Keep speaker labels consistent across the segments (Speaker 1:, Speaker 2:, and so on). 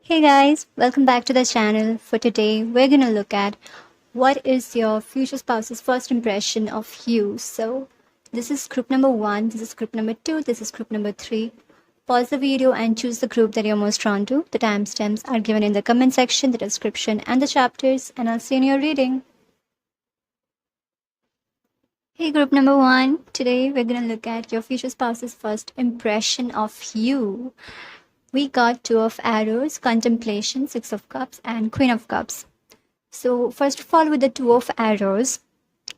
Speaker 1: Hey guys, welcome back to the channel. For today, we're gonna look at what is your future spouse's first impression of you. So, this is group number 1, this is group number 2, this is group number 3. Pause the video and choose the group that you're most drawn to. The timestamps are given in the comment section, the description, and the chapters, and I'll see you in your reading. Hey, group number 1. Today, we're gonna look at your future spouse's first impression of you. We got Two of Arrows, Contemplation, Six of Cups, and Queen of Cups. So, first of all, with the Two of Arrows,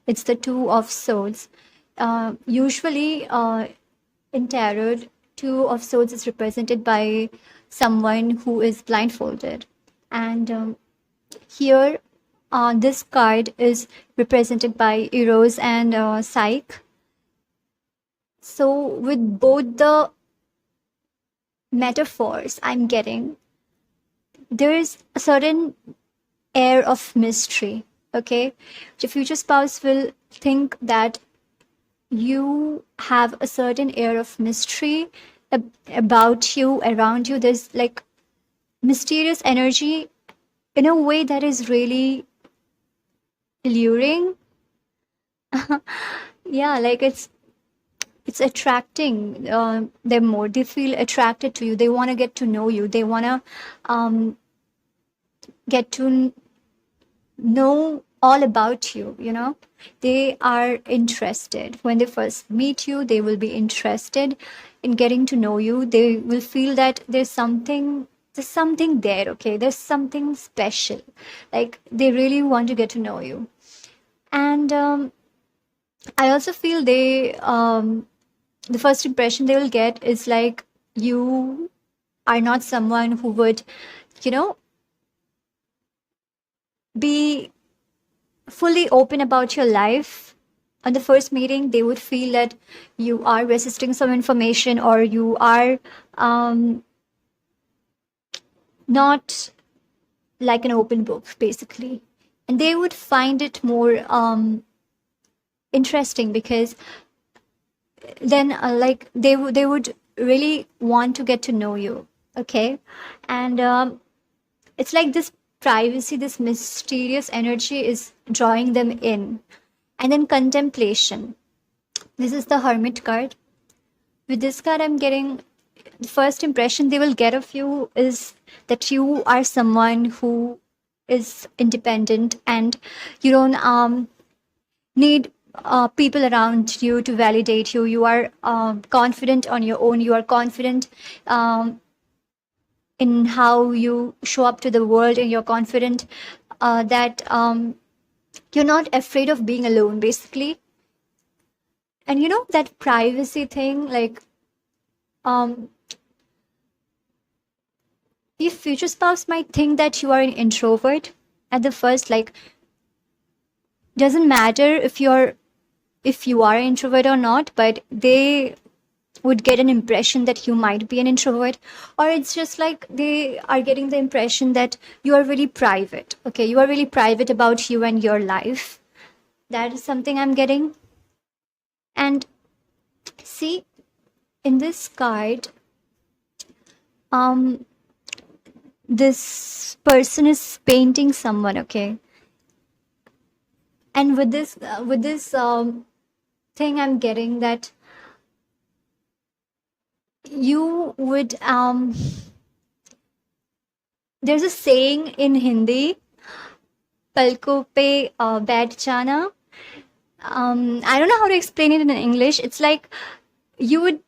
Speaker 1: it's the Two of Swords. Usually, in tarot, Two of Swords is represented by someone who is blindfolded. And here, this card is represented by Eros and Psyche. So, with both the metaphors I'm getting, there's a certain air of mystery. Okay, your future spouse will think that you have a certain air of mystery about you, around you. There's like mysterious energy in a way that is really alluring. Yeah, like it's attracting them more. They feel attracted to you. They want to get to know you. They want to get to know all about you. They are interested. When they first meet you, they will be interested in getting to know you. They will feel that there's something there. Okay, there's something special. Like they really want to get to know you. And I also feel the first impression they will get is like you are not someone who would, be fully open about your life. On the first meeting, they would feel that you are resisting some information, or you are not like an open book, basically. And they would find it more interesting, because then like they would really want to get to know you. Okay, and it's like this privacy, this mysterious energy is drawing them in. And then contemplation, this is the Hermit card. With this card, I'm getting the first impression they will get of you is that you are someone who is independent, and you don't need people around you to validate you. You are confident on your own. You are confident in how you show up to the world, and you're confident that you're not afraid of being alone, basically. And that privacy thing, like your future spouse might think that you are an introvert at the first. Like, doesn't matter if you are an introvert or not, but they would get an impression that you might be an introvert. Or it's just like they are getting the impression that you are really private. Okay, you are really private about you and your life. That is something I'm getting. And see, in this card, this person is painting someone. Okay, and with this thing, I'm getting that you would there's a saying in Hindi, palko pe baith jana. I don't know how to explain it in English. It's like you'd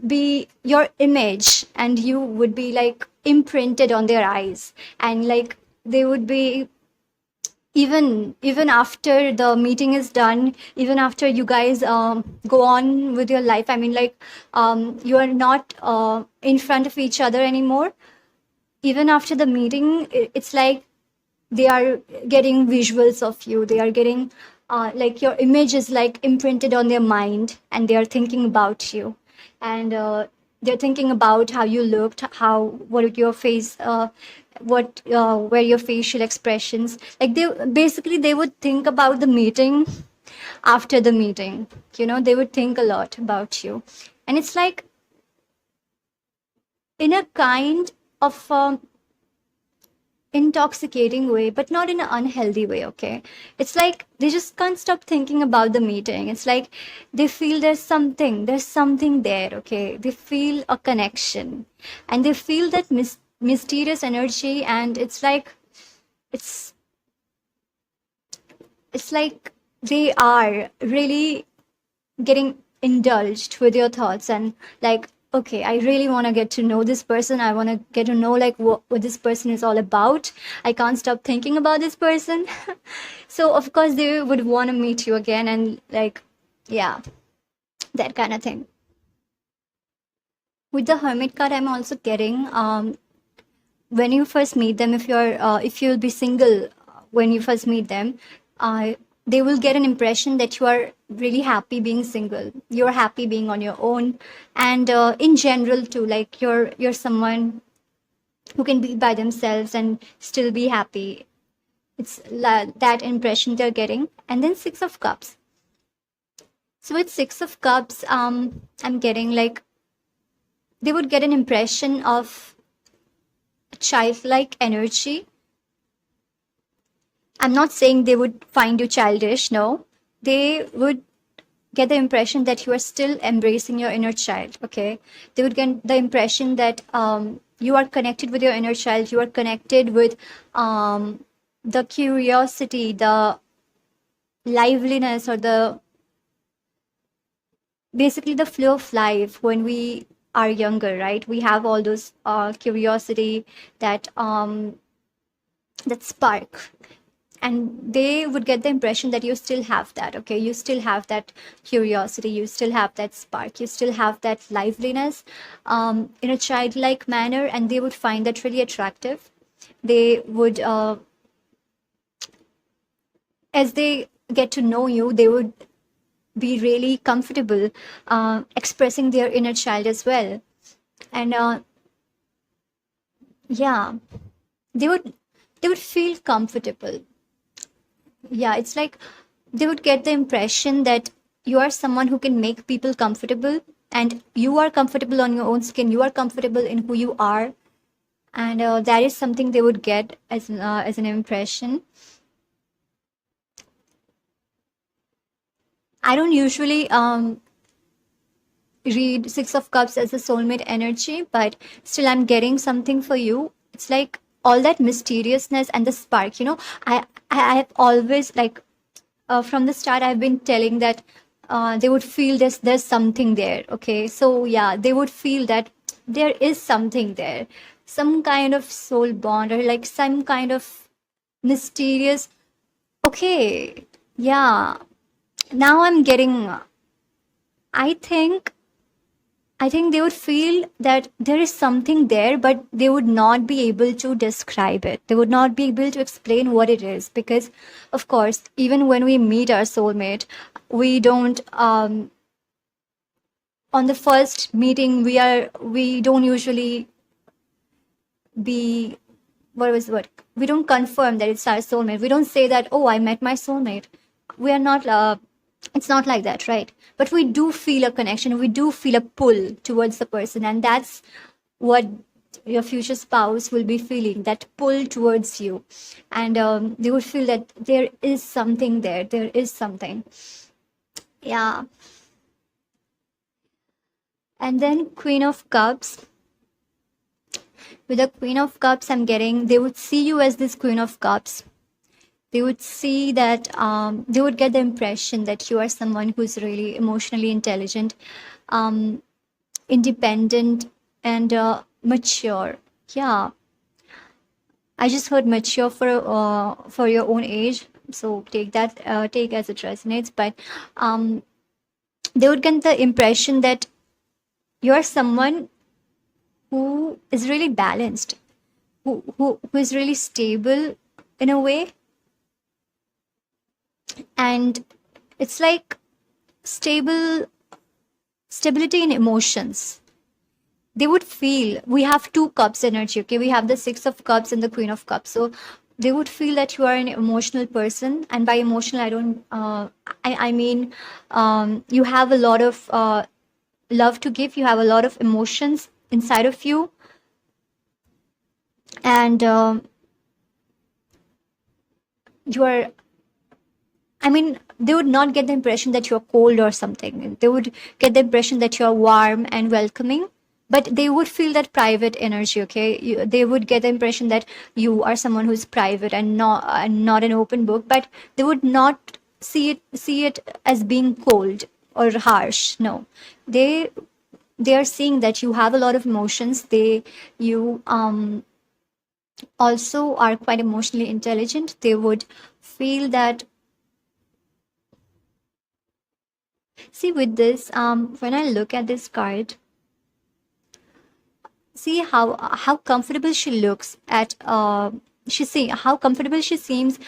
Speaker 1: be your image, and you would be like imprinted on their eyes, and like they would be, even after the meeting is done, even after you guys go on with your life. I mean, like you are not in front of each other anymore. Even after the meeting, it's like they are getting visuals of you. They are getting like your image is like imprinted on their mind, and they are thinking about you. And they're thinking about how you looked, what your face, what were your facial expressions. Like they would think about the meeting. After the meeting, they would think a lot about you. And it's like, in a kind, of intoxicating way, but not in an unhealthy way. Okay, it's like they just can't stop thinking about the meeting. It's like they feel there's something there. Okay, they feel a connection, and they feel that mysterious energy, and it's it's like they are really getting indulged with your thoughts, and like, okay, I really want to get to know this person. I want to get to know like what this person is all about. I can't stop thinking about this person. So of course they would want to meet you again, and like, yeah, that kind of thing. With the hermit card, I'm also getting when you first meet them, if you'll be single when you first meet them, uh, they will get an impression that you are really happy being single, you're happy being on your own, and in general too, like you're someone who can be by themselves and still be happy. It's that impression they're getting. And then Six of Cups. So with Six of Cups, I'm getting like they would get an impression of childlike energy. I'm not saying they would find you childish, no. They would get the impression that you are still embracing your inner child, okay? They would get the impression that you are connected with your inner child, you are connected with the curiosity, the liveliness, or the basically the flow of life when we are younger, right? We have all those curiosity, that that spark, and they would get the impression that you still have that. Okay, you still have that curiosity, you still have that spark, you still have that liveliness in a childlike manner, and they would find that really attractive. They would as they get to know you, they would be really comfortable expressing their inner child as well. And yeah, they would they would feel comfortable. Yeah, it's like they would get the impression that you are someone who can make people comfortable, and you are comfortable on your own skin, you are comfortable in who you are, and that is something they would get as an impression. I don't usually read Six of Cups as a soulmate energy, but still I'm getting something for you. It's like all that mysteriousness and the spark, I've always like from the start I've been telling that they would feel there's something there. Okay, so yeah, they would feel that there is something there, some kind of soul bond, or like some kind of mysterious. Okay, yeah. Now I'm getting. I think I think they would feel that there is something there, but they would not be able to describe it. They would not be able to explain what it is because, of course, even when we meet our soulmate, we don't. On the first meeting, we don't usually be what was what we don't confirm that it's our soulmate. We don't say that, oh, I met my soulmate. We are not. It's not like that, right? But we do feel a connection. We do feel a pull towards the person, and that's what your future spouse will be feeling, that pull towards you. And they would feel that there is something there. There is something. Yeah. And then Queen of Cups. With the Queen of Cups, I'm getting they would see you as this Queen of Cups. They would see that they would get the impression that you are someone who's really emotionally intelligent, um, independent, and mature. Yeah, I just heard mature for your own age, so take as it resonates. But um, they would get the impression that you are someone who is really balanced, who is really stable in a way, and it's like stability in emotions. They would feel we have two cups energy. Okay, we have the Six of Cups and the Queen of Cups. So they would feel that you are an emotional person, and by emotional I don't I mean you have a lot of love to give, you have a lot of emotions inside of you, And you are, I mean, they would not get the impression that you're cold or something. They would get the impression that you're warm and welcoming, but they would feel that private energy, okay? They would get the impression that you are someone who's private and not an open book, but they would not see it as being cold or harsh. No. They they are seeing that you have a lot of emotions. You also are quite emotionally intelligent. They would feel that. See, with this, when I look at this card, see how comfortable she looks at. She see how comfortable she seems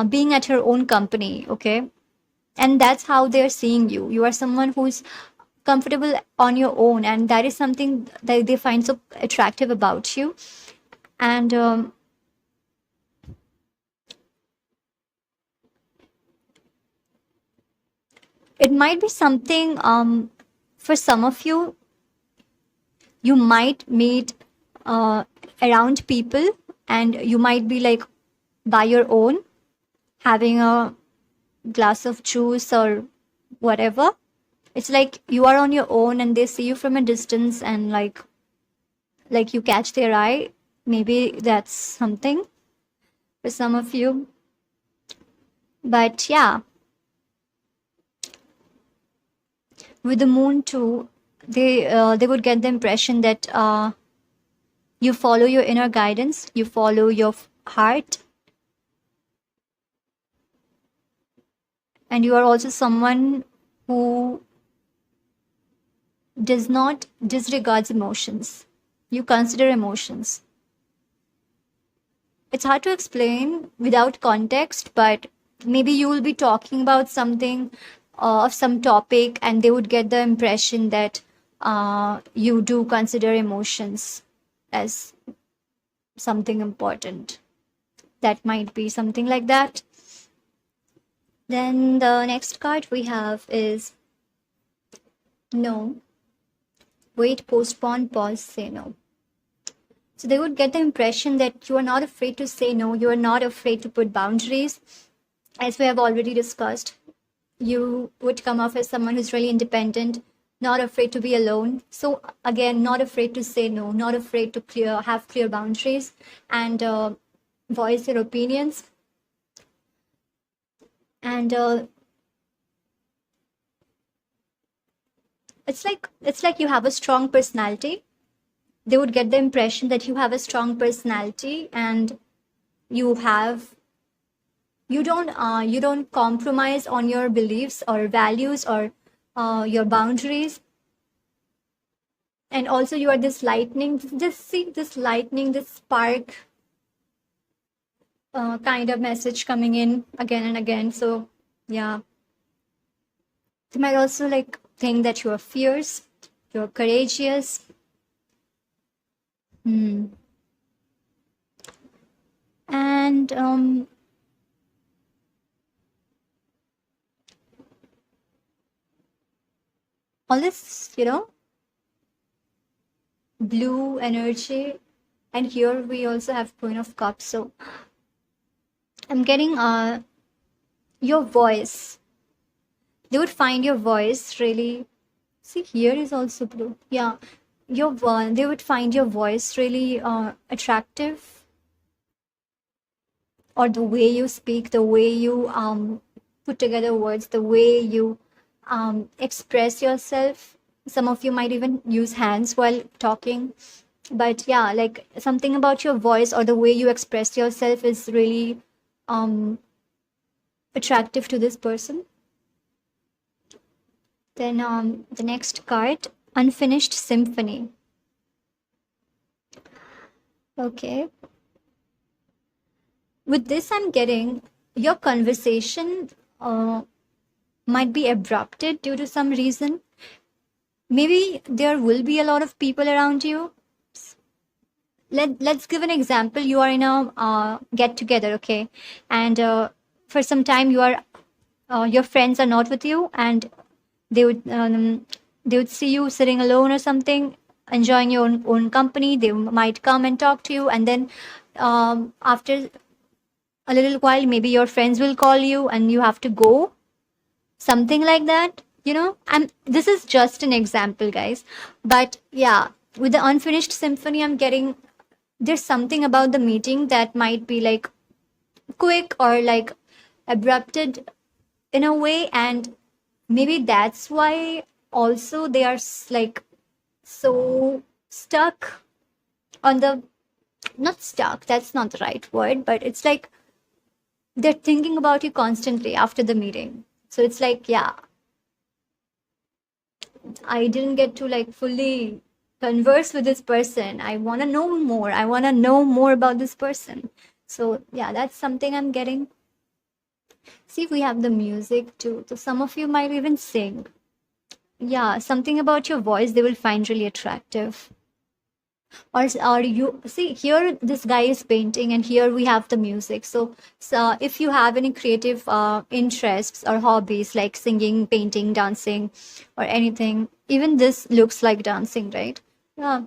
Speaker 1: being at her own company. Okay, and that's how they're seeing you. You are someone who's comfortable on your own, and that is something that they find so attractive about you. And it might be something for some of you. You might meet around people, and you might be like by your own, having a glass of juice or whatever. It's like you are on your own and they see you from a distance, and like you catch their eye. Maybe that's something for some of you. But yeah, with the moon too, they would get the impression that you follow your inner guidance, you follow your heart, and you are also someone who does not disregards emotions. You consider emotions. It's hard to explain without context, but maybe you will be talking about something of some topic, and they would get the impression that you do consider emotions as something important. That might be something like that. Then the next card we have is no. Wait, postpone, pause, say no. So they would get the impression that you are not afraid to say no, you are not afraid to put boundaries. As we have already discussed, you would come off as someone who's really independent, not afraid to be alone. So again, not afraid to say no, not afraid to have clear boundaries and voice your opinions. And it's like you have a strong personality. They would get the impression that you have a strong personality, and you don't compromise on your beliefs or values or your boundaries. And also you are this lightning, just see this lightning, this spark kind of message coming in again and again. So yeah, they might also like think that you are fierce, you're courageous. Hmm. And all this, blue energy. And here we also have Queen of Cups. So I'm getting your voice. They would find your voice really. See, here is also blue. Yeah, they would find your voice really attractive, or the way you speak, the way you put together words, the way you express yourself. Some of you might even use hands while talking. But yeah, like something about your voice or the way you express yourself is really um, attractive to this person. Then the next card, Unfinished Symphony. Okay. With this, I'm getting your conversation might be abrupted due to some reason. Maybe there will be a lot of people around you. Let's give an example. You are in a get together, okay, and for some time your friends are not with you, and they would see you sitting alone or something. enjoying your own company. They might come and talk to you, and then after a little while, maybe your friends will call you and you have to go, something like that. And this is just an example, guys. But yeah, with the unfinished symphony, I'm getting there's something about the meeting that might be like quick or like abrupted in a way, and maybe that's why also they are like so stuck on the, not stuck, that's not the right word, but it's like they're thinking about you constantly after the meeting. So it's like, yeah, I didn't get to like fully converse with this person. I want to know more. I want to know more about this person. So yeah, that's something I'm getting. See, we have the music too. So some of you might even sing. Yeah, something about your voice they will find really attractive. Or you see here, this guy is painting, and here we have the music. So if you have any creative interests or hobbies like singing, painting, dancing, or anything, even this looks like dancing, right? Yeah.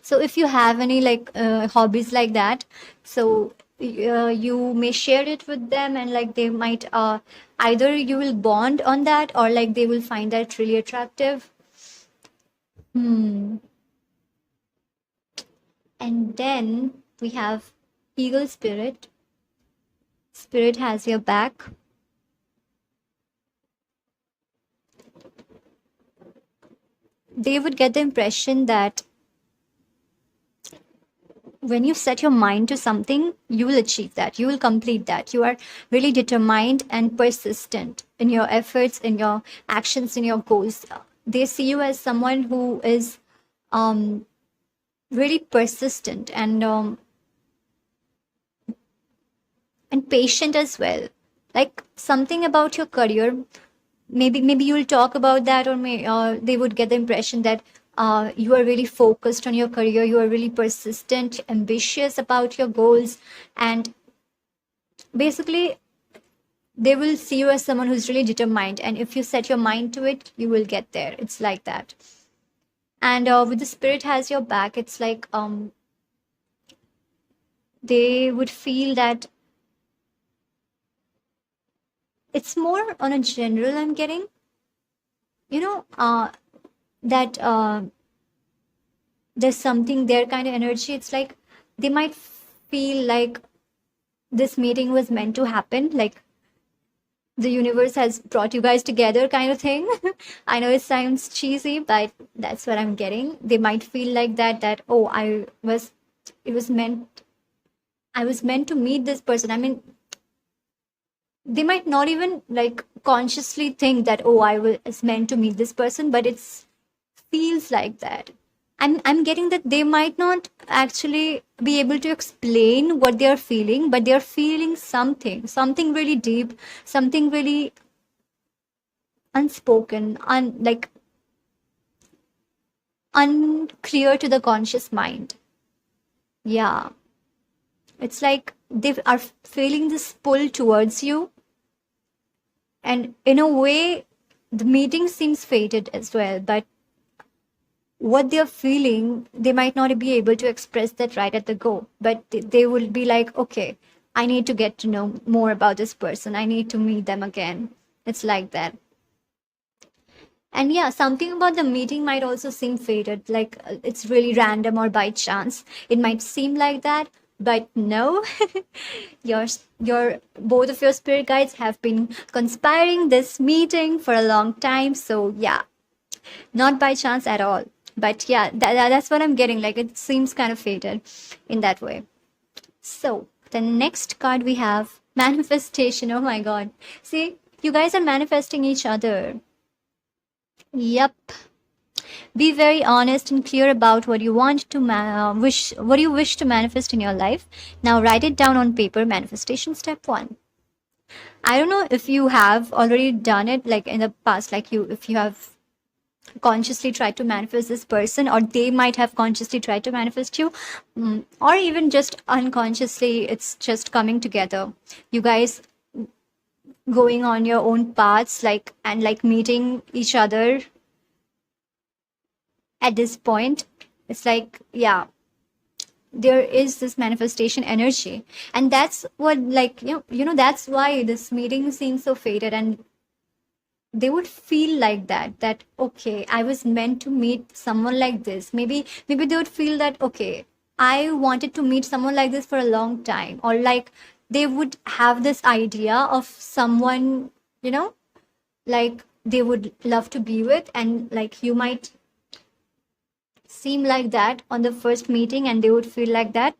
Speaker 1: So if you have any like hobbies like that, so you may share it with them, and like they might either you will bond on that, or like they will find that really attractive. Hmm. And then we have eagle spirit. Spirit has your back. They would get the impression that when you set your mind to something, you will achieve that. You will complete that. You are really determined and persistent in your efforts, in your actions, in your goals. They see you as someone who is really persistent and patient as well. Like something about your career, maybe you'll talk about that, or they would get the impression that you are really focused on your career, you are really persistent, ambitious about your goals, and basically they will see you as someone who's really determined, and if you set your mind to it, you will get there. It's like that. And with the spirit has your back, it's like they would feel that it's more on a general, I'm getting, you know that there's something their kind of energy. It's like they might feel like this meeting was meant to happen, like the universe has brought you guys together, kind of thing. I know it sounds cheesy, but that's what I'm getting. They might feel like that, oh, it was meant, I was meant to meet this person. I mean, they might not even like consciously think that, oh, I was meant to meet this person, but it's feels like that. I'm getting that they might not actually be able to explain what they are feeling, but they are feeling something really deep, something really unspoken, like unclear to the conscious mind. Yeah, it's like they are feeling this pull towards you, and in a way, the meeting seems fated as well, but what they're feeling, they might not be able to express that right at the go, but they will be like, okay, I need to get to know more about this person. I need to meet them again. It's like that. And yeah, something about the meeting might also seem fated, like it's really random or by chance. It might seem like that, but no, your both of your spirit guides have been conspiring this meeting for a long time. So yeah, not by chance at all. But yeah, that's what I'm getting. Like it seems kind of fated in that way. So the next card we have manifestation. Oh my god. See, you guys are manifesting each other. Yep. Be very honest and clear about what you want to what you wish to manifest in your life. Now write it down on paper. Manifestation step 1. I don't know if you have already done it like in the past, like if you have consciously tried to manifest this person, or they might have consciously tried to manifest you, or even just unconsciously, it's just coming together, you guys going on your own paths, like, and like meeting each other. at this point. It's like, yeah, there is this manifestation energy, and that's what, like, that's why this meeting seems so fated. And they would feel like that okay, I was meant to meet someone like this. Maybe they would feel that, okay, I wanted to meet someone like this for a long time. Or like, they would have this idea of someone, you know like, they would love to be with. And like, you might seem like that on the first meeting, and they would feel like that,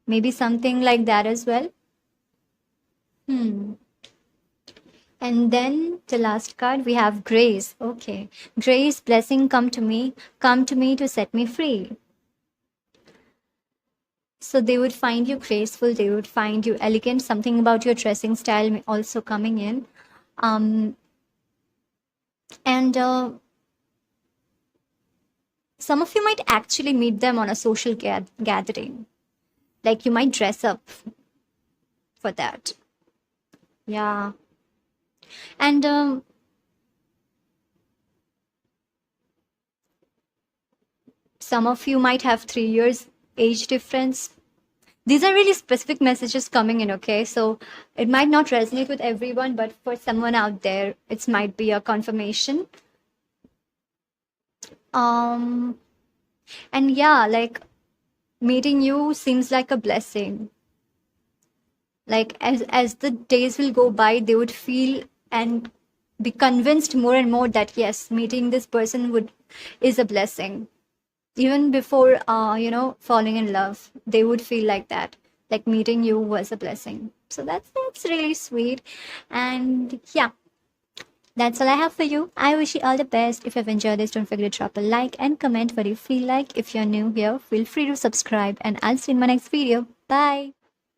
Speaker 1: maybe something like that as well. Hmm. And then the last card, we have grace. Okay. Grace, blessing, come to me to set me free. So they would find you graceful, they would find you elegant, something about your dressing style also coming in. Um, and some of you might actually meet them on a social gathering. Like, you might dress up for that. Yeah. And some of you might have 3 years age difference. These are really specific messages coming in, okay? So it might not resonate with everyone, but for someone out there, it might be a confirmation. Um, and yeah, like, meeting you seems like a blessing. Like, as the days will go by, they would feel and be convinced more and more that yes, meeting this person would is a blessing. Even before falling in love, they would feel like that, like meeting you was a blessing. So that's really sweet. And yeah, that's all I have for you. I wish you all the best. If you've enjoyed this, don't forget to drop a like and comment what you feel like. If you're new here, feel free to subscribe, and I'll see you in my next video. Bye.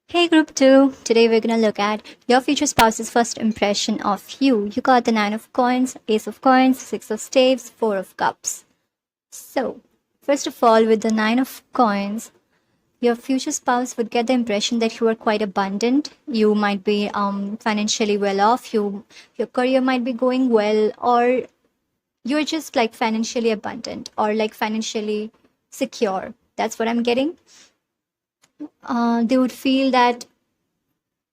Speaker 1: Hey group 2, today we're gonna look at your future spouse's first impression of you. You got the 9 of coins, ace of coins, 6 of staves, 4 of cups. So, first of all, with the 9 of coins, your future spouse would get the impression that you are quite abundant. You might be financially well off. Your career might be going well, or you're just like financially abundant or like financially secure. That's what I'm getting. They would feel that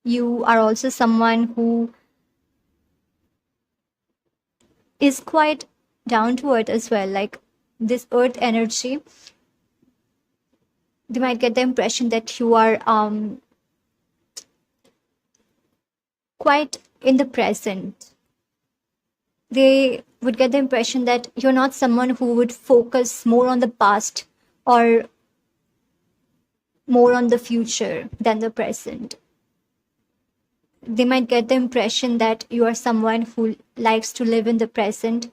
Speaker 1: you are also someone who is quite down to earth as well. Like, this earth energy, they might get the impression that you are quite in the present. They would get the impression that you're not someone who would focus more on the past or more on the future than the present. They might get the impression that you are someone who likes to live in the present.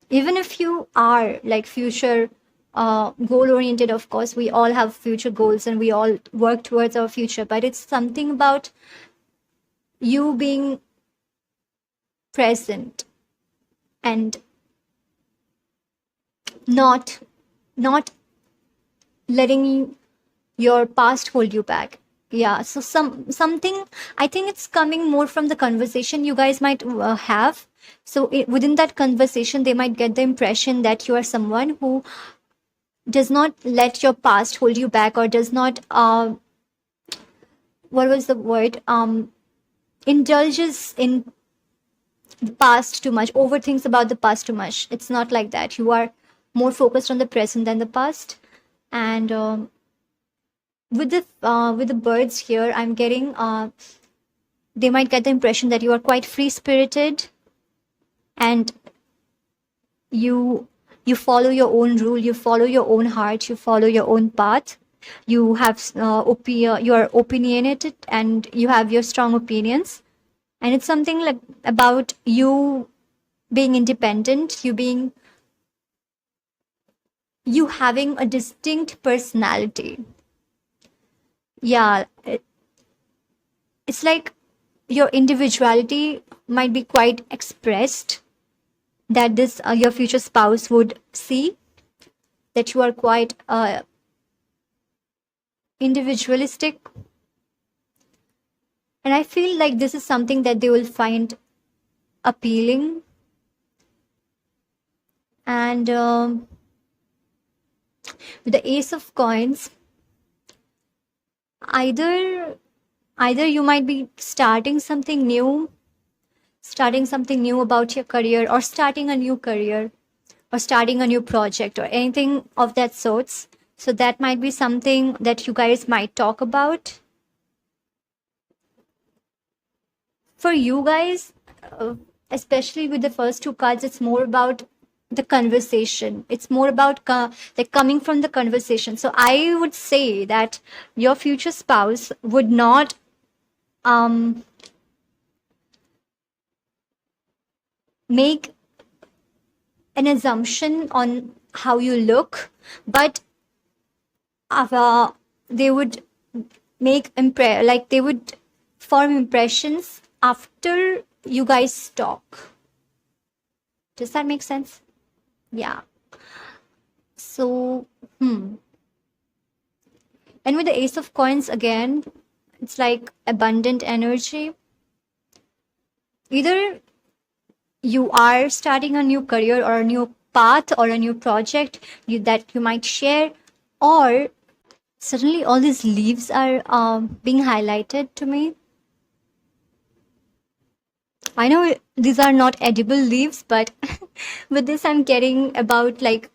Speaker 1: Even if you are like future goal oriented, of course, we all have future goals and we all work towards our future, but it's something about you being present and not letting your past hold you back. Yeah, so something, I think it's coming more from the conversation you guys might have. So within that conversation, they might get the impression that you are someone who does not let your past hold you back, or does not what was the word, indulges in the past too much, overthinks about the past too much. It's not like that. You are more focused on the present than the past. And with the birds here, I'm getting they might get the impression that you are quite free spirited, and you follow your own rule, you follow your own heart, you follow your own path. You have you are opinionated, and you have your strong opinions. And it's something like about you being independent, you having a distinct personality. Yeah, it's like your individuality might be quite expressed, that this your future spouse would see that you are quite individualistic. And I feel like this is something that they will find appealing. And with the Ace of Coins, either you might be starting something new about your career, or starting a new career, or starting a new project, or anything of that sorts. So that might be something that you guys might talk about. For you guys, especially with the first two cards, it's more about the conversation. It's more about like coming from the conversation. So I would say that your future spouse would not um make an assumption on how you look, but they would like they would form impressions after you guys talk. Does that make sense? Yeah. So, and with the Ace of Coins again, it's like abundant energy. Either you are starting a new career, or a new path, or a new project that you might share, or suddenly all these leaves are being highlighted to me. I know these are not edible leaves, but with this I'm getting about like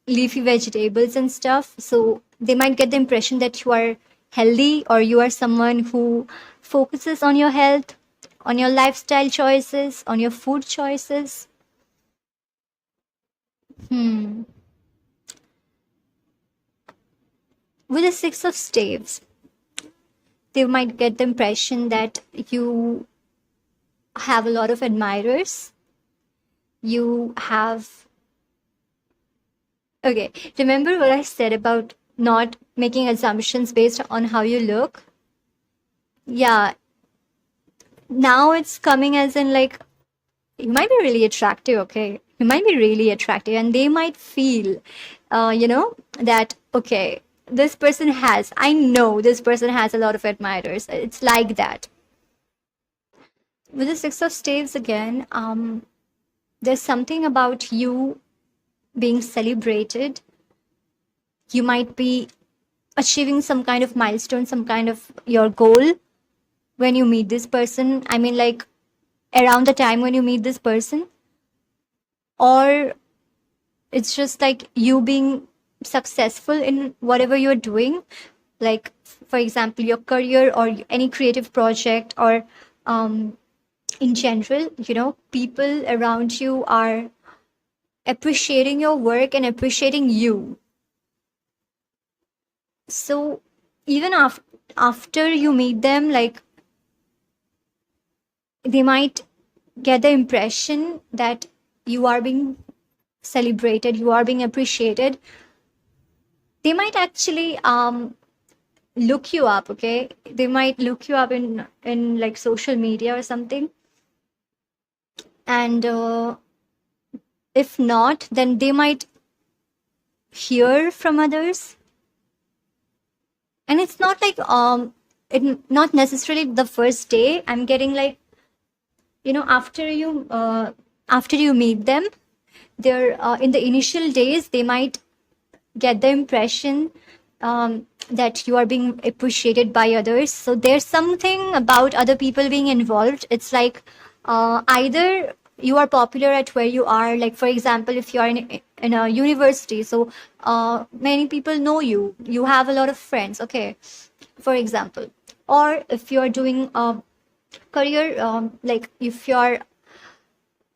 Speaker 1: leafy vegetables and stuff. So they might get the impression that you are healthy, or you are someone who focuses on your health, on your lifestyle choices, on your food choices. Hmm. With the Six of Staves, they might get the impression that you have a lot of admirers. You have. Okay, remember what I said about not making assumptions based on how you look? Yeah, now it's coming as in like, you might be really attractive, okay? You might be really attractive, and they might feel, that, okay, I know this person has a lot of admirers. It's like that. With the Six of Staves again, there's something about you being celebrated. You might be achieving some kind of milestone, some kind of your goal when you meet this person. I mean, like around the time when you meet this person, or it's just like you being successful in whatever you're doing, like for example your career, or any creative project, or in general, people around you are appreciating your work and appreciating you. So even after you meet them, like they might get the impression that you are being celebrated, you are being appreciated. They might actually look you up, okay? They might look you up in like social media or something. And if not, then they might hear from others. And it's not like not necessarily the first day. I'm getting like, after you meet them, they're in the initial days, they might get the impression that you are being appreciated by others. So there's something about other people being involved. It's like either you are popular at where you are, like for example, if you are in a university, so many people know you. You have a lot of friends, okay, for example. Or if you're doing a career, like if you're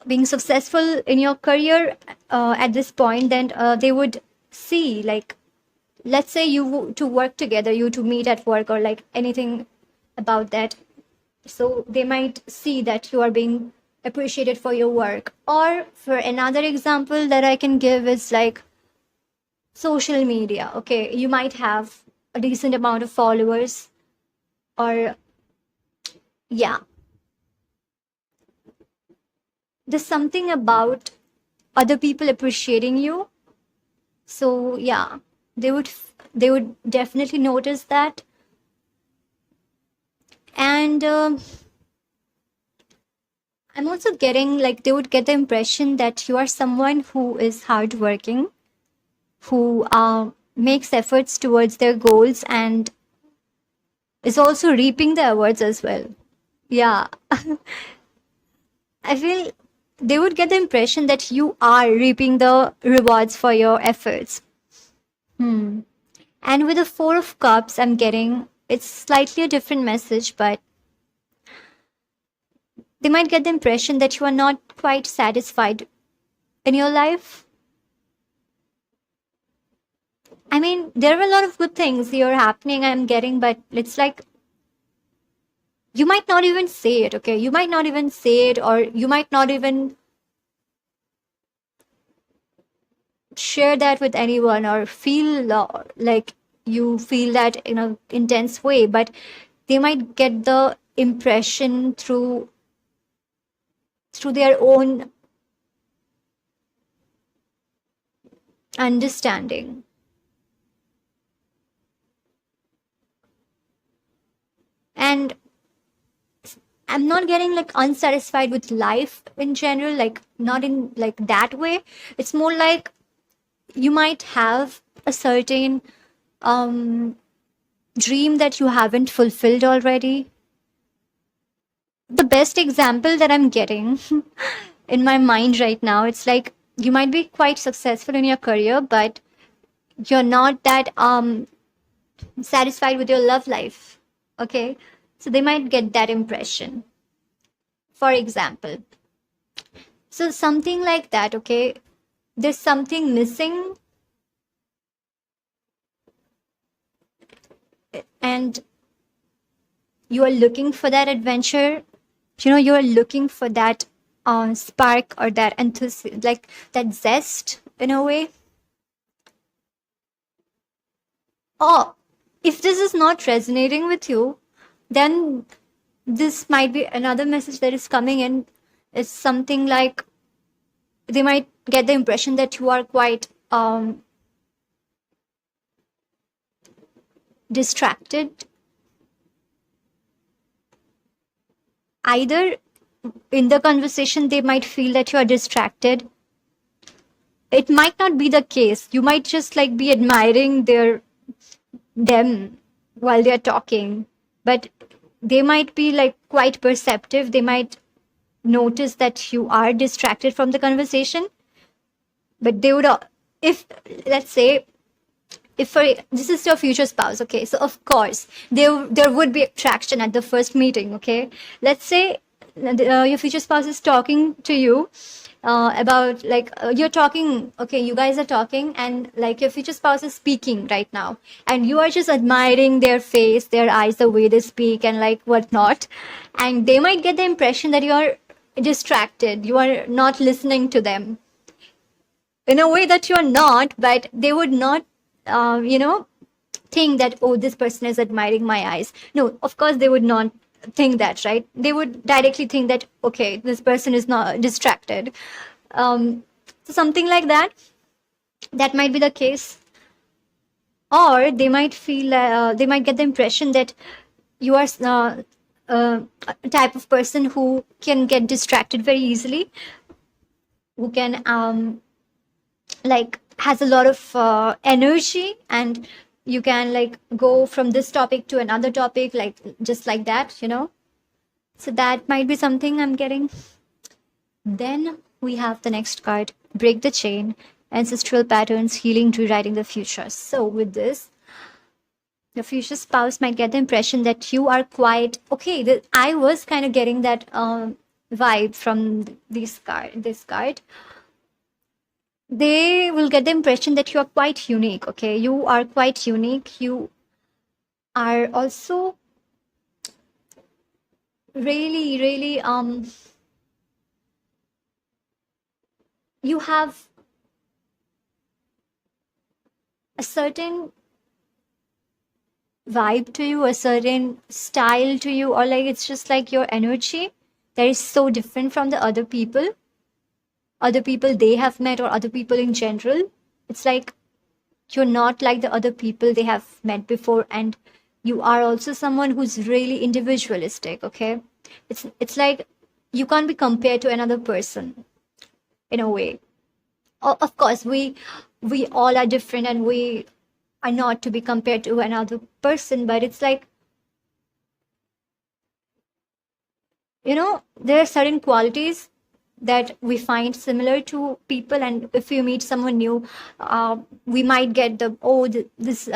Speaker 1: being successful in your career at this point, then they would see, like let's say to work together, you to meet at work, or like anything about that. So they might see that you are being appreciated for your work. Or for another example that I can give is like social media. Okay, you might have a decent amount of followers, or yeah, there's something about other people appreciating you. So yeah, they would definitely notice that. And I'm also getting like they would get the impression that you are someone who is hardworking, who makes efforts towards their goals and is also reaping the awards as well. Yeah, I feel they would get the impression that you are reaping the rewards for your efforts. Hmm. And with the Four of Cups, I'm getting it's slightly a different message, but they might get the impression that you are not quite satisfied in your life. I mean, there are a lot of good things here happening, I'm getting, but it's like you might not even say it, okay? You might not even say it, or you might not even share that with anyone or feel like you feel that in an intense way, but they might get the impression through their own understanding. And I'm not getting like unsatisfied with life in general, like not in like that way. It's more like you might have a certain um dream that you haven't fulfilled already. The best example that I'm getting in my mind right now, it's like you might be quite successful in your career, but you're not that satisfied with your love life. Okay, so they might get that impression, for example. So something like that. Okay, there's something missing, and you are looking for that adventure. You are looking for that spark or that enthusiasm, like that zest in a way. Or if this is not resonating with you, then this might be another message that is coming in. Is something like they might get the impression that you are quite distracted. Either in the conversation, they might feel that you are distracted. It might not be the case. You might just like be admiring them while they're talking, but they might be like quite perceptive. They might notice that you are distracted from the conversation, but they would if let's say if for this is your future spouse, okay, so of course there would be attraction at the first meeting. Okay, let's say your future spouse is talking to you about like you're talking, okay, you guys are talking, and like your future spouse is speaking right now, and you are just admiring their face, their eyes, the way they speak and like whatnot, and they might get the impression that you are distracted, you are not listening to them in a way that you are not, but they would not think that, oh, this person is admiring my eyes. No, of course they would not think that, right? They would directly think that, okay, this person is not distracted. So something like that, that might be the case. Or they might feel they might get the impression that you are a type of person who can get distracted very easily, who can like has a lot of energy, and you can like go from this topic to another topic like just like that. So that might be something I'm getting. Then we have the next card, break the chain, ancestral patterns, healing, rewriting the future. So with this, the future spouse might get the impression that you are quite okay. I was kind of getting that vibe from this card. They will get the impression that you are quite unique. Okay, you are quite unique. You are also really, really you have a certain vibe to you, a certain style to you, or like it's just like your energy that is so different from the other people they have met, or other people in general. It's like you're not like the other people they have met before, and you are also someone who's really individualistic. Okay, it's like you can't be compared to another person in a way. Of course, we all are different, and we are not to be compared to another person, but it's like, there are certain qualities that we find similar to people, and if you meet someone new, we might get this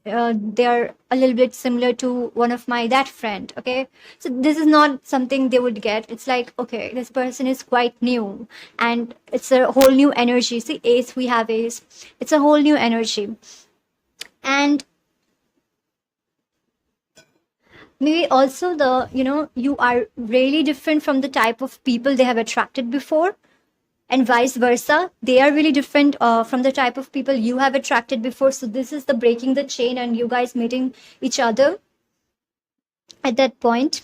Speaker 1: they're a little bit similar to one of my that friend. Okay, so this is not something they would get. It's like, okay, this person is quite new, and it's a whole new energy. See, ace, we have ace. It's a whole new energy. And maybe also you are really different from the type of people they have attracted before, and vice versa, they are really different from the type of people you have attracted before. So this is the breaking the chain, and you guys meeting each other at that point,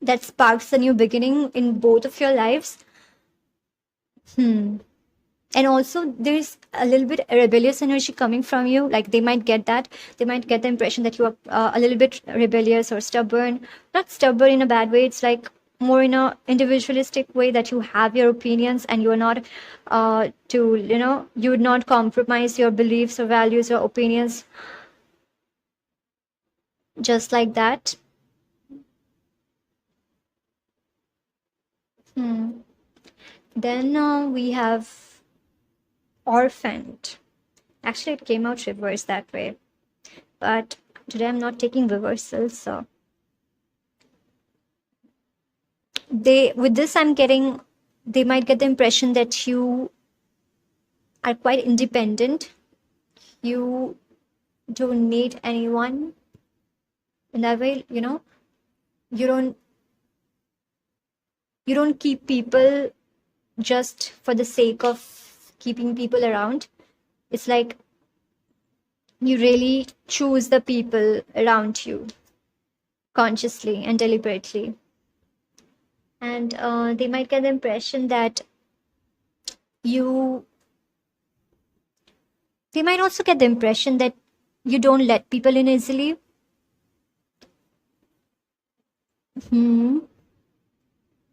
Speaker 1: that sparks a new beginning in both of your lives. And also there's a little bit rebellious energy coming from you. Like, they might get that, they might get the impression that you are a little bit rebellious or stubborn. Not stubborn in a bad way, it's like more in a individualistic way, that you have your opinions, and you are not you would not compromise your beliefs or values or opinions just like that. Then we have orphaned. Actually, it came out reverse that way, but today I'm not taking reversals. So with this, they might get the impression that you are quite independent. You don't need anyone in that way. You don't keep people just for the sake of keeping people around. It's like you really choose the people around you consciously and deliberately. And they might get the impression that they might also get the impression that you don't let people in easily.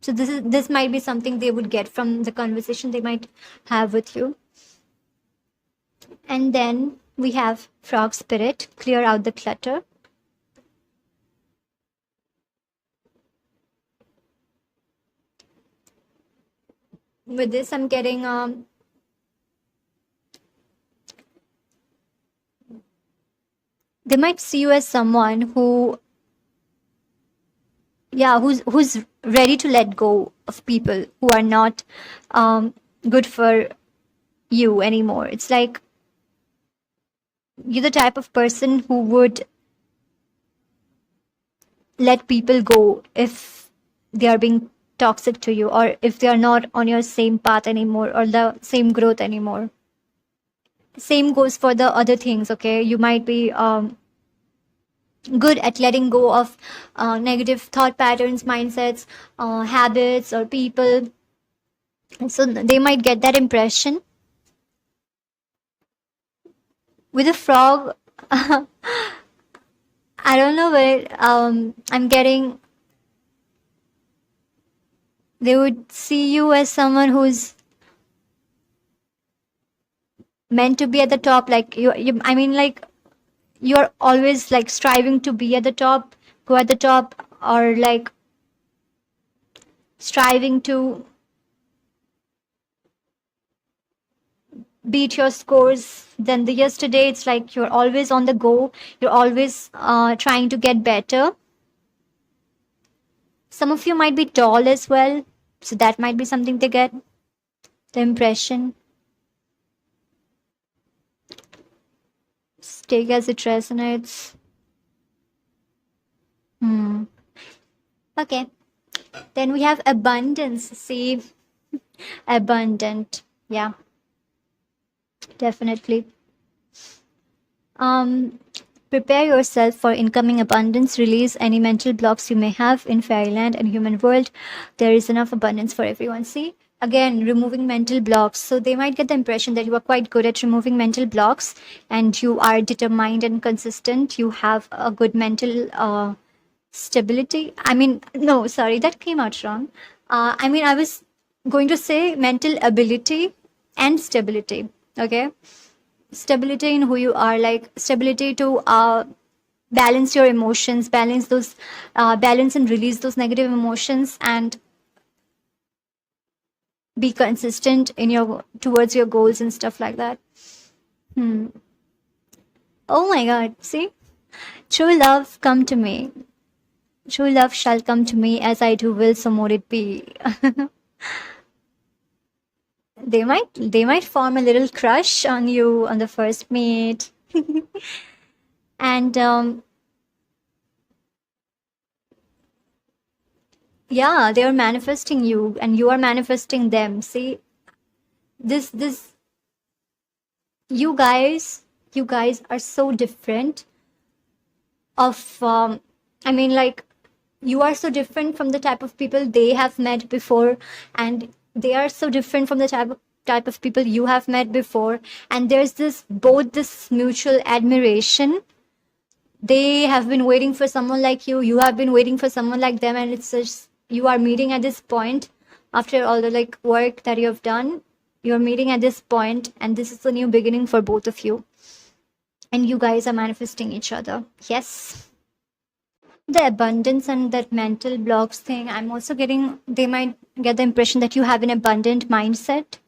Speaker 1: So this might be something they would get from the conversation they might have with you. And then we have frog spirit, clear out the clutter. With this, I'm getting they might see you as someone who's ready to let go of people who are not good for you anymore. It's like you're the type of person who would let people go if they are being toxic to you, or if they are not on your same path anymore, or the same growth anymore. Same goes for the other things. Okay, you might be good at letting go of negative thought patterns, mindsets, habits, or people. And so they might get that impression. With a frog, I don't know where I'm getting. They would see you as someone who's meant to be at the top. Like I mean, like, you're always like striving to be at the top, go at the top, or like striving to beat your scores than the yesterday. It's like you're always on the go, you're always trying to get better. Some of you might be tall as well, so that might be something they get the impression. Take as it resonates. Okay, then we have abundance. See, abundant, yeah, definitely. Prepare yourself for incoming abundance. Release any mental blocks you may have in fairyland and human world. There is enough abundance for everyone. See, again, removing mental blocks. So they might get the impression that you are quite good at removing mental blocks, and you are determined and consistent. You have a good mental stability. I mean, no, sorry, that came out wrong. I mean, I was going to say mental ability and stability. Okay, stability in who you are, like stability to balance your emotions, balance and release those negative emotions, and be consistent in your towards your goals and stuff like that. Hmm. Oh my God! See, true love come to me. True love shall come to me, as I do will, so mote it be. They might form a little crush on you on the first meet, and yeah, they are manifesting you, and you are manifesting them. See, this you guys, you guys are so different. Of I mean, like, you are so different from the type of people they have met before, and they are so different from the type of people you have met before, and there's this both this mutual admiration. They have been waiting for someone like you have been waiting for someone like them, and it's just you are meeting at this point after all the like work that you have done. You're meeting at this point, and this is a new beginning for both of you, and you guys are manifesting each other. Yes. The abundance and that mental blocks thing, I'm also getting, they might get the impression that you have an abundant mindset.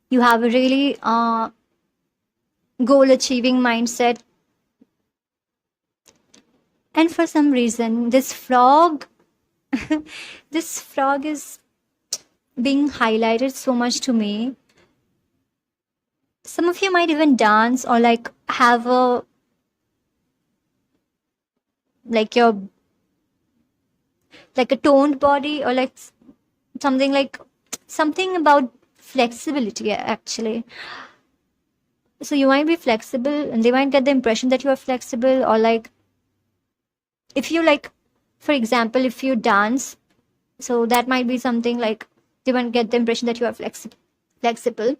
Speaker 1: You have a really goal achieving mindset. And for some reason, this frog, this frog is being highlighted so much to me. Some of you might even dance or like have a, like your, like a toned body, or like something like, something about flexibility actually. So you might be flexible, and they might get the impression that you are flexible, or like, if you like, for example, if you dance, so that might be something like they might get the impression that you are flexible.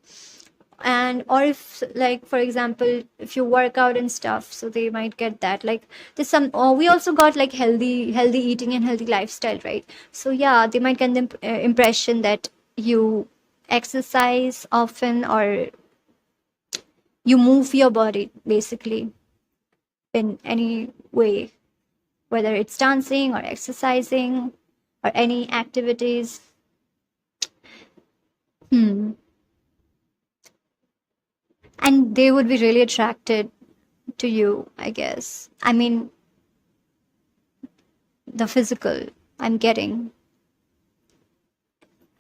Speaker 1: And or if, like, for example, if you work out and stuff, so they might get that, like, there's some, oh, we also got like healthy eating and healthy lifestyle, right? So yeah, they might get the impression that you exercise often, or you move your body basically in any way, whether it's dancing or exercising or any activities. Hmm. And they would be really attracted to you, I guess. I mean, the physical I'm getting.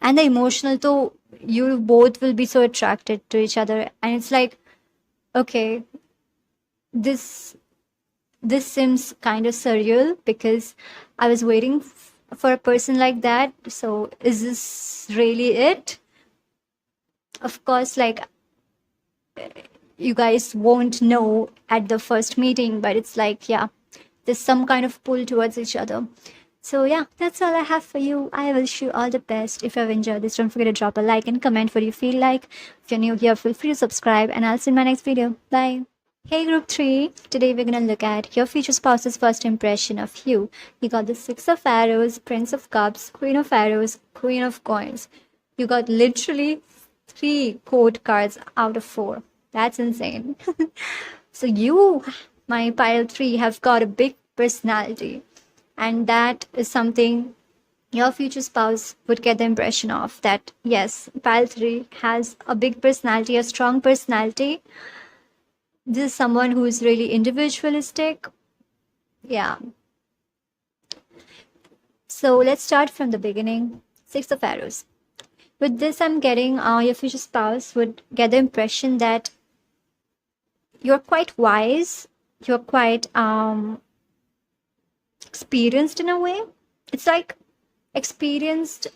Speaker 1: And the emotional, though, you both will be so attracted to each other. And it's like, okay, this this seems kind of surreal, because I was waiting for a person like that. So is this really it? Of course, like, you guys won't know at the first meeting, but it's like, yeah, there's some kind of pull towards each other. So yeah, that's all I have for you. I wish you all the best. If you've enjoyed this, don't forget to drop a like and comment what you feel like. If you're new here, feel free to subscribe, and I'll see you in my next video. Bye. Hey group 3, today we're gonna look at your future spouse's first impression of you. You got the 6 of arrows, Prince of Cups, Queen of Arrows, Queen of Coins. You got literally 3 court cards out of 4. That's insane. So you, my pile 3, have got a big personality, and that is something your future spouse would get the impression of, that yes, pile 3 has a big personality, a strong personality. This is someone who is really individualistic. Yeah. So let's start from the beginning. 6 of arrows. With this, I'm getting your future spouse would get the impression that you're quite wise. You're quite experienced in a way. It's like experienced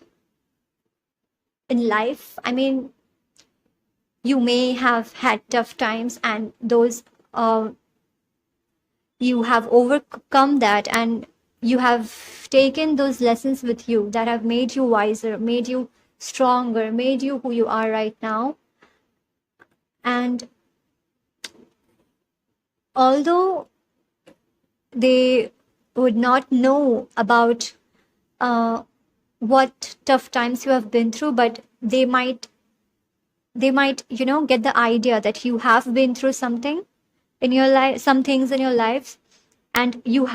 Speaker 1: in life. I mean, you may have had tough times, and those you have overcome that, and you have taken those lessons with you that have made you wiser, made you stronger, made you who you are right now. And although they would not know about what tough times you have been through, but they might get the idea that you have been through something in your life, some things in your life, and you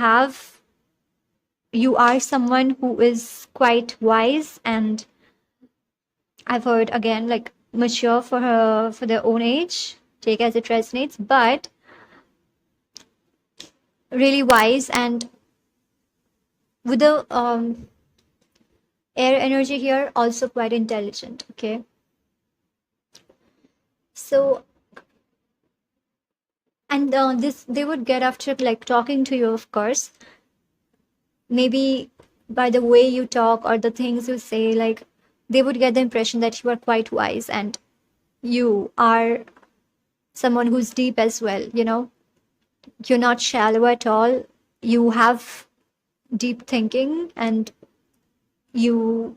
Speaker 1: are someone who is quite wise, and I've heard again, like, mature for their own age, take as it resonates, but really wise, and with the air energy here, also quite intelligent. Okay, so, and this they would get after, like, talking to you, of course, maybe by the way you talk or the things you say, like, they would get the impression that you are quite wise and you are someone who's deep as well. You're not shallow at all. You have deep thinking, and you,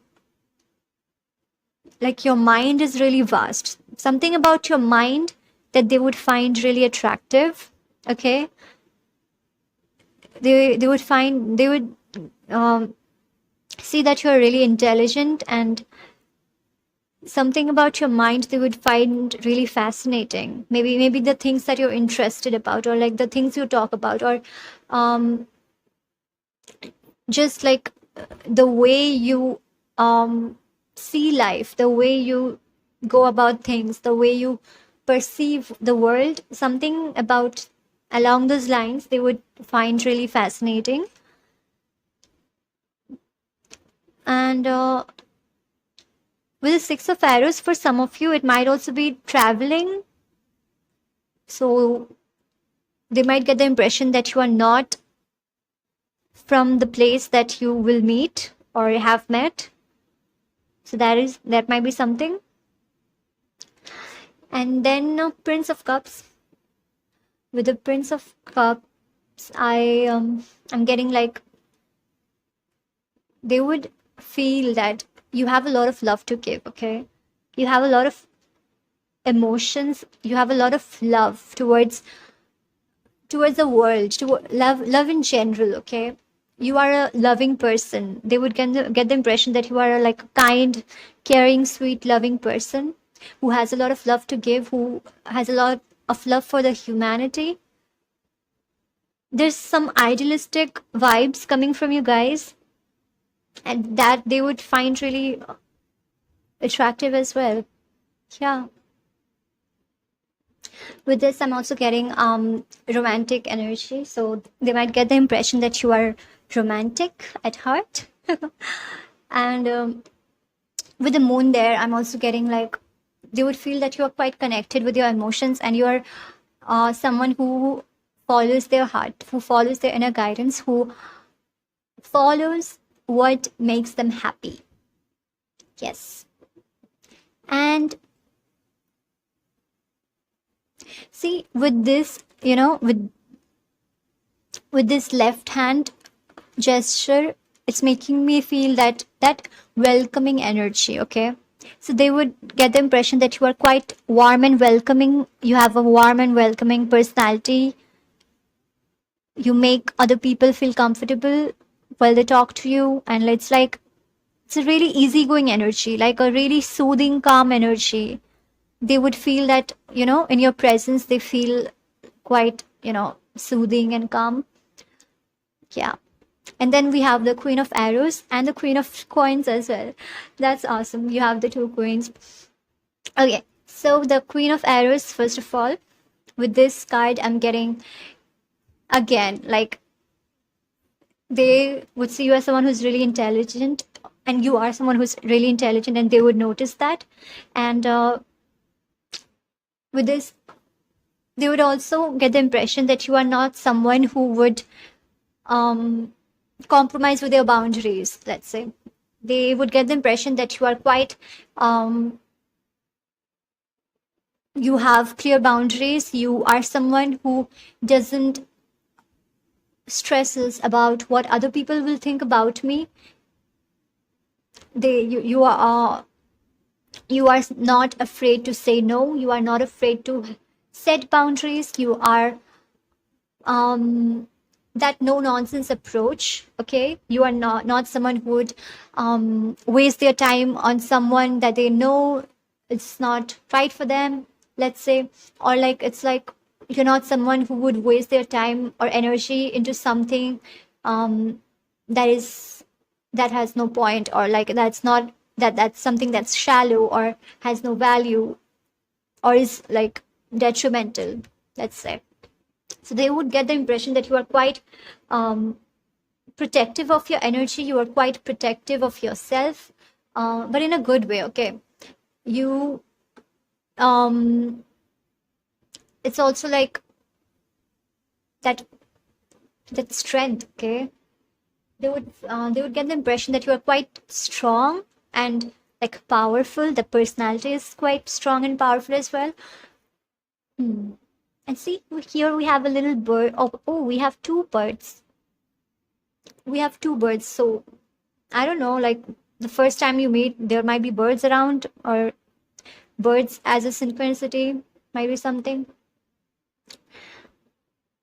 Speaker 1: like, your mind is really vast. Something about your mind that they would find really attractive. Okay, they would um, see that you're really intelligent, and something about your mind they would find really fascinating. Maybe the things that you're interested about, or like the things you talk about, or um, just like the way you see life, the way you go about things, the way you perceive the world, something about along those lines they would find really fascinating. And with the Six of Arrows, for some of you, it might also be traveling. So they might get the impression that you are not from the place that you will meet or have met. So that might be something. And then Prince of Cups. With the Prince of Cups, I'm getting, like, they would feel that you have a lot of love to give. Okay, you have a lot of emotions, you have a lot of love towards the world, to love in general. Okay, you are a loving person. They would get the impression that you are a, like, kind, caring, sweet, loving person who has a lot of love to give, who has a lot of love for the humanity. There's some idealistic vibes coming from you guys, and that they would find really attractive as well. Yeah. With this, I'm also getting romantic energy. So they might get the impression that you are romantic at heart. And with the moon there, I'm also getting, like, they would feel that you are quite connected with your emotions, and you are someone who follows their heart, who follows their inner guidance, who follows what makes them happy. Yes. And see, with this, with this left hand gesture, it's making me feel that welcoming energy. Okay, so they would get the impression that you are quite warm and welcoming. You have a warm and welcoming personality. You make other people feel comfortable while they talk to you, and it's a really easygoing energy, like a really soothing, calm energy. They would feel that, in your presence they feel quite, soothing and calm. Yeah. And then we have the Queen of Arrows and the Queen of Coins as well. That's awesome. You have the two queens. Okay, so the Queen of Arrows, first of all, with this card, I'm getting, again, like, they would see you as someone who's really intelligent, and you are someone who's really intelligent, and they would notice that. And with this, they would also get the impression that you are not someone who would compromise with your boundaries, let's say. They would get the impression that you are quite you have clear boundaries. You are someone who doesn't stresses about what other people will think about me. You are not afraid to say no. You are not afraid to set boundaries. You are that no nonsense approach. Okay, you are not someone who would waste their time on someone that they know it's not right for them, let's say. Or like, it's like, you're not someone who would waste their time or energy into something that is, that has no point, or like that's not, that's something that's shallow or has no value, or is like detrimental, let's say. So they would get the impression that you are quite protective of your energy, you are quite protective of yourself, but in a good way. Okay, you it's also like that, that strength. Okay, they would get the impression that you are quite strong and like powerful. The personality is quite strong and powerful as well. And see, here we have a little bird. Oh, we have two birds. We have two birds. So I don't know, like the first time you meet, there might be birds around, or birds as a synchronicity might be something.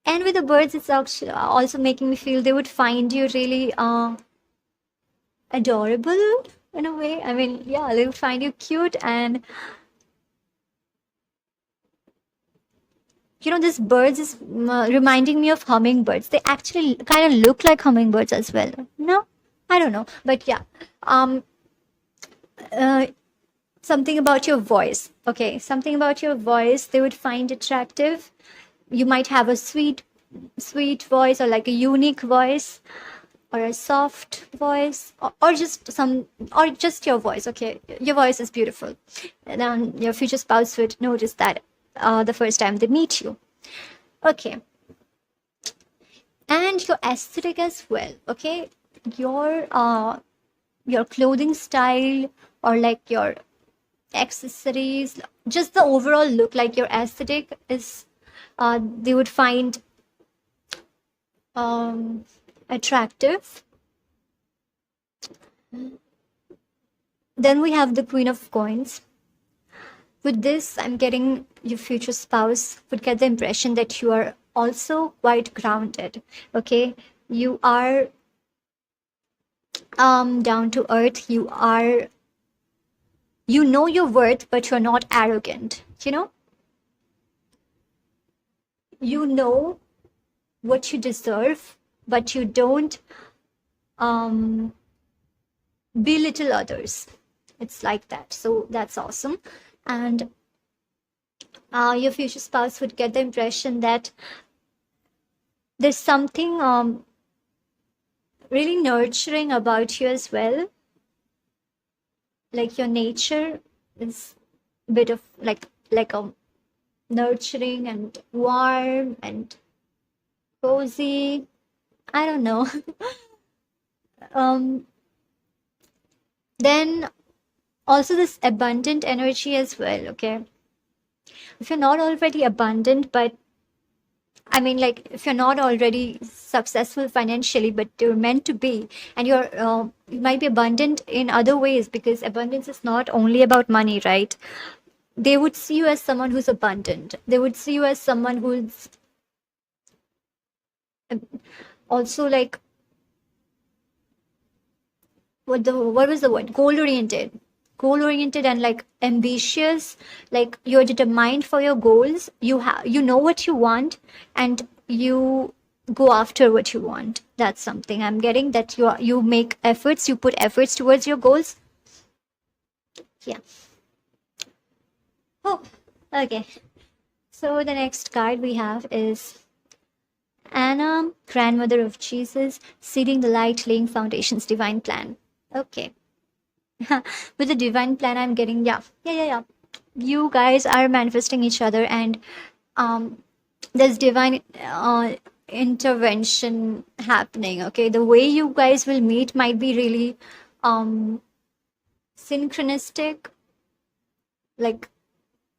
Speaker 1: And with the birds, it's actually also making me feel they would find you really adorable in a way. I mean, yeah, they would find you cute. And you know, this birds is reminding me of hummingbirds. They actually kind of look like hummingbirds as well. No, I don't know, but yeah. Uh, Something about your voice. Okay, something about your voice they would find attractive. You might have a sweet voice, or like a unique voice, or a soft voice, or just some, or just your voice. Okay, your voice is beautiful, and then your future spouse would notice that the first time they meet you. Okay, and your aesthetic as well. Okay, your clothing style, or like your accessories, just the overall look, like your aesthetic is they would find attractive. Then we have the Queen of Coins. With this, I'm getting your future spouse would get the impression that you are also quite grounded. Okay, you are down to earth. You know your worth, but you're not arrogant. You know what you deserve, but you don't belittle others. It's like that. So that's awesome. And your future spouse would get the impression that there's something really nurturing about you as well. Like your nature is a bit of like a nurturing and warm and cozy. I don't know. Then also this abundant energy as well. Okay, if you're not already abundant, but I mean, like, if you're not already successful financially, but you're meant to be, and you might be abundant in other ways, because abundance is not only about money, right? They would see you as someone who's abundant. They would see you as someone who's also like, what was the word? Goal oriented and like ambitious. Like, you're determined for your goals. You know what you want, and you go after what you want. That's something I'm getting, that you make efforts, you put efforts towards your goals. Yeah. Oh, okay. So the next card we have is Anna, grandmother of Jesus, seeding the light, laying foundations, divine plan. Okay. With the divine plan, I'm getting, yeah. You guys are manifesting each other, and there's divine intervention happening. Okay, the way you guys will meet might be really synchronistic. Like,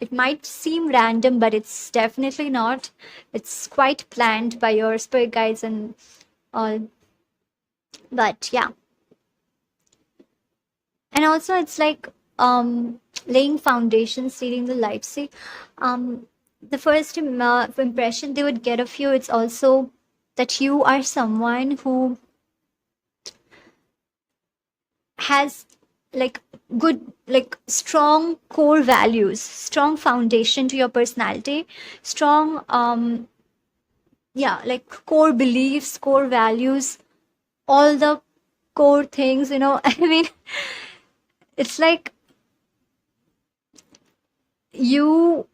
Speaker 1: it might seem random, but it's definitely not. It's quite planned by your spirit guides and all. But yeah. And also, it's like laying foundations, seeding the light. See, the first impression they would get of you, it's also that you are someone who has like good, like strong core values, strong foundation to your personality, strong yeah, like core beliefs, core values, all the core things, I mean, it's like you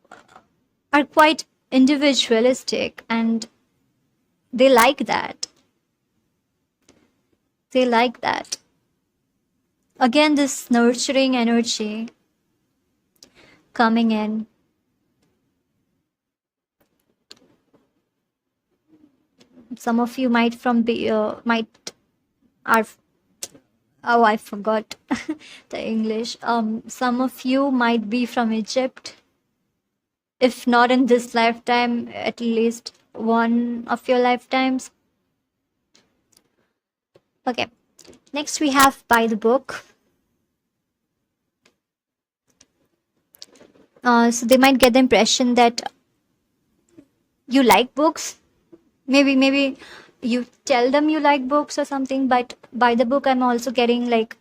Speaker 1: are quite individualistic, and they like that. They like that. Again, this nurturing energy coming in. Some of you might might are, oh, I forgot the English. Some of you might be from Egypt. If not in this lifetime, at least one of your lifetimes. Okay. Next we have by the book. So they might get the impression that you like books. Maybe you tell them you like books or something, but by the book I'm also getting like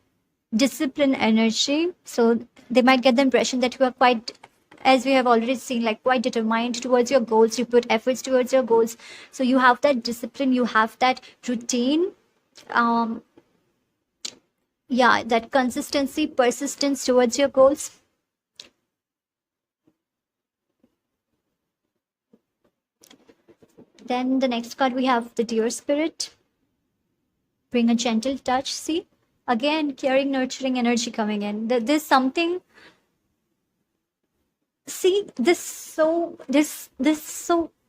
Speaker 1: discipline energy. So they might get the impression that you are quite, as we have already seen, like quite determined towards your goals. You put efforts towards your goals. So you have that discipline, you have that routine. Yeah, that consistency, persistence towards your goals. Then the next card we have the Dear Spirit. Bring a gentle touch. See, again, caring, nurturing energy coming in. There's something. See, this so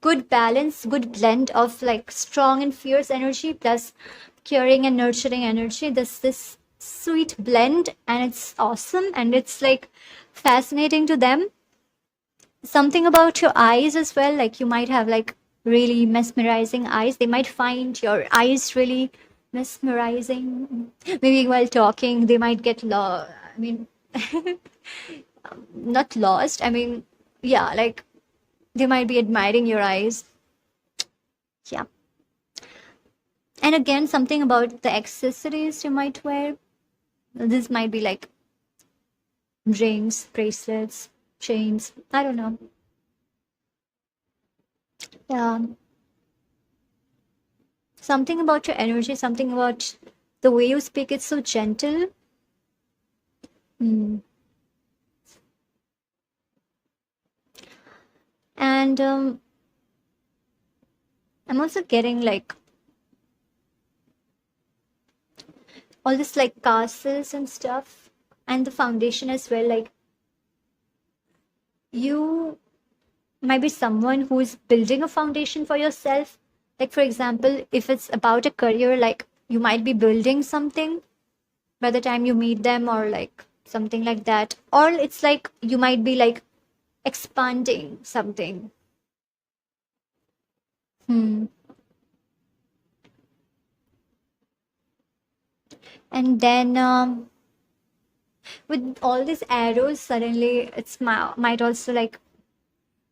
Speaker 1: good balance, good blend of like strong and fierce energy plus caring and nurturing energy. This sweet blend, and it's awesome, and it's like fascinating to them. Something about your eyes as well, like you might have like really mesmerizing eyes. They might find your eyes really mesmerizing. Maybe while talking they might get lost. I mean, not lost, I mean, yeah, like they might be admiring your eyes. Yeah. And again, something about the accessories you might wear. This might be like rings, bracelets, chains, I don't know. Yeah. Something about your energy, something about the way you speak, it's so gentle. Hmm. And I'm also getting like all this like castles and stuff, and the foundation as well. Like you might be someone who is building a foundation for yourself. Like for example, if it's about a career, like you might be building something by the time you meet them, or like something like that. Or it's like you might be like expanding something. Hmm. And then with all these arrows, suddenly it's might also like,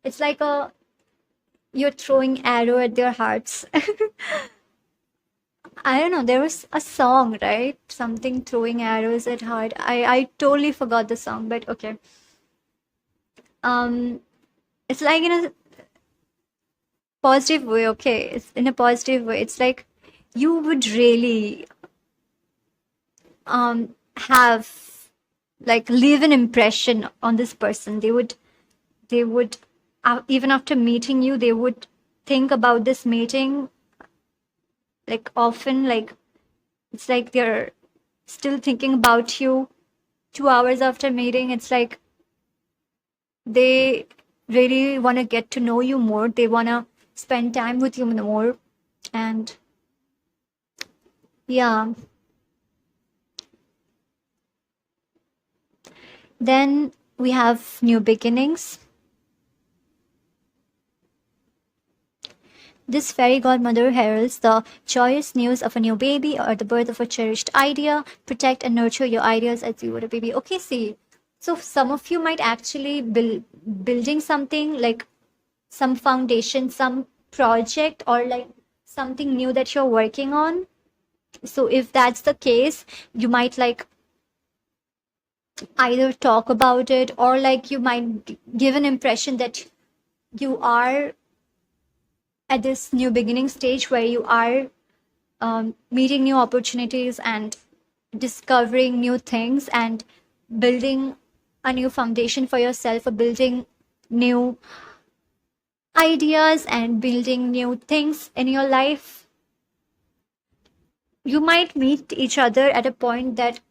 Speaker 1: it's like a, you're throwing arrow at their hearts. I don't know, there was a song, right? Something throwing arrows at heart. I totally forgot the song, but okay. Um it's like in a positive way, okay? It's in a positive way. It's like you would really have like leave an impression on this person. They would even after meeting you, they would think about this meeting like often. Like it's like they're still thinking about you 2 hours after meeting. It's like they really want to get to know you more, they want to spend time with you more. And yeah, then we have new beginnings. This fairy godmother heralds the joyous news of a new baby or the birth of a cherished idea. Protect and nurture your ideas as you would a baby. Okay, see. So some of you might actually building something like some foundation, some project, or like something new that you're working on. So if that's the case, you might like either talk about it, or like you might give an impression that you are at this new beginning stage where you are meeting new opportunities and discovering new things and building a new foundation for yourself, or building new ideas and building new things in your life. You might meet each other at a point that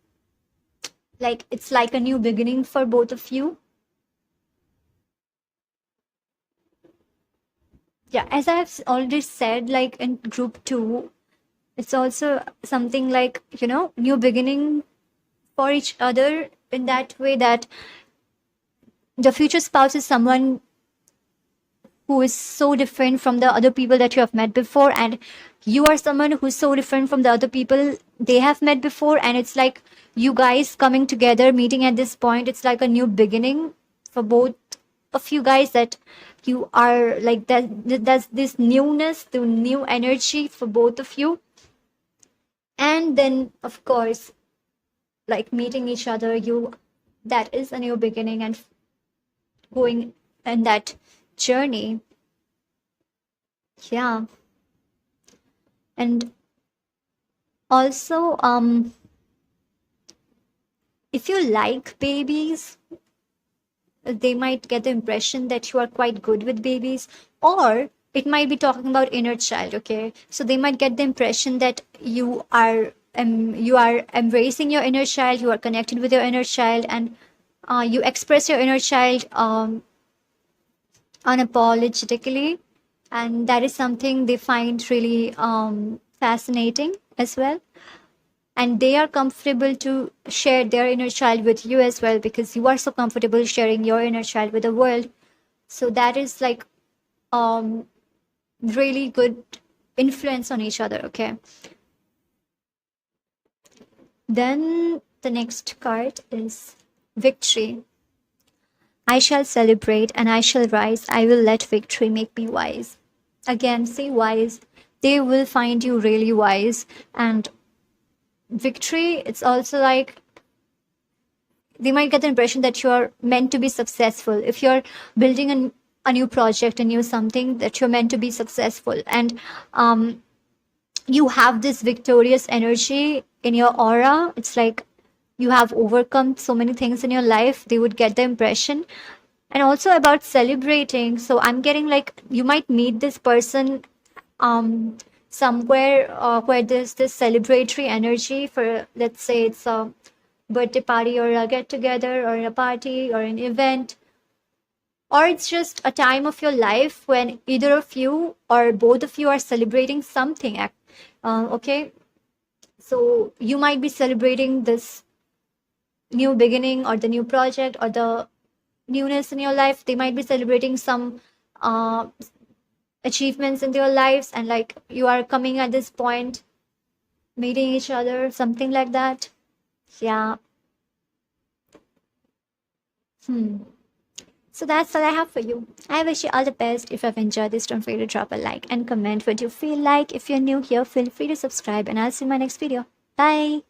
Speaker 1: like it's like a new beginning for both of you. Yeah, as I have already said, like in group 2, it's also something like, new beginning for each other, in that way that the future spouse is someone who is so different from the other people that you have met before, and you are someone who's so different from the other people they have met before, and it's like you guys coming together, meeting at this point, it's like a new beginning for both of you guys, that you are like that's this newness, the new energy for both of you. And then of course, like meeting each other, you that is a new beginning, and going in that journey. Yeah. And also, if you like babies, they might get the impression that you are quite good with babies, or it might be talking about inner child. Okay, so they might get the impression that you are embracing your inner child, you are connected with your inner child, and you express your inner child unapologetically, and that is something they find really fascinating as well. And they are comfortable to share their inner child with you as well, because you are so comfortable sharing your inner child with the world. So that is like really good influence on each other. Okay, then the next card is victory. I shall celebrate and I shall rise. I will let victory make me wise. Again, say wise. They will find you really wise. And victory, it's also like they might get the impression that you're meant to be successful. If you're building a new project, a new something, that you're meant to be successful. And you have this victorious energy in your aura. It's like you have overcome so many things in your life. They would get the impression. And also about celebrating, so I'm getting like you might meet this person somewhere where there's this celebratory energy, for let's say it's a birthday party or a get together or a party or an event, or it's just a time of your life when either of you or both of you are celebrating something. Okay, so you might be celebrating this new beginning or the new project or the newness in your life. They might be celebrating some achievements in their lives, and like you are coming at this point, meeting each other, something like that. Yeah. So that's all I have for you. I wish you all the best. If you've enjoyed this, don't forget to drop a like and comment what you feel like. If you're new here, feel free to subscribe, and I'll see you in my next video. Bye.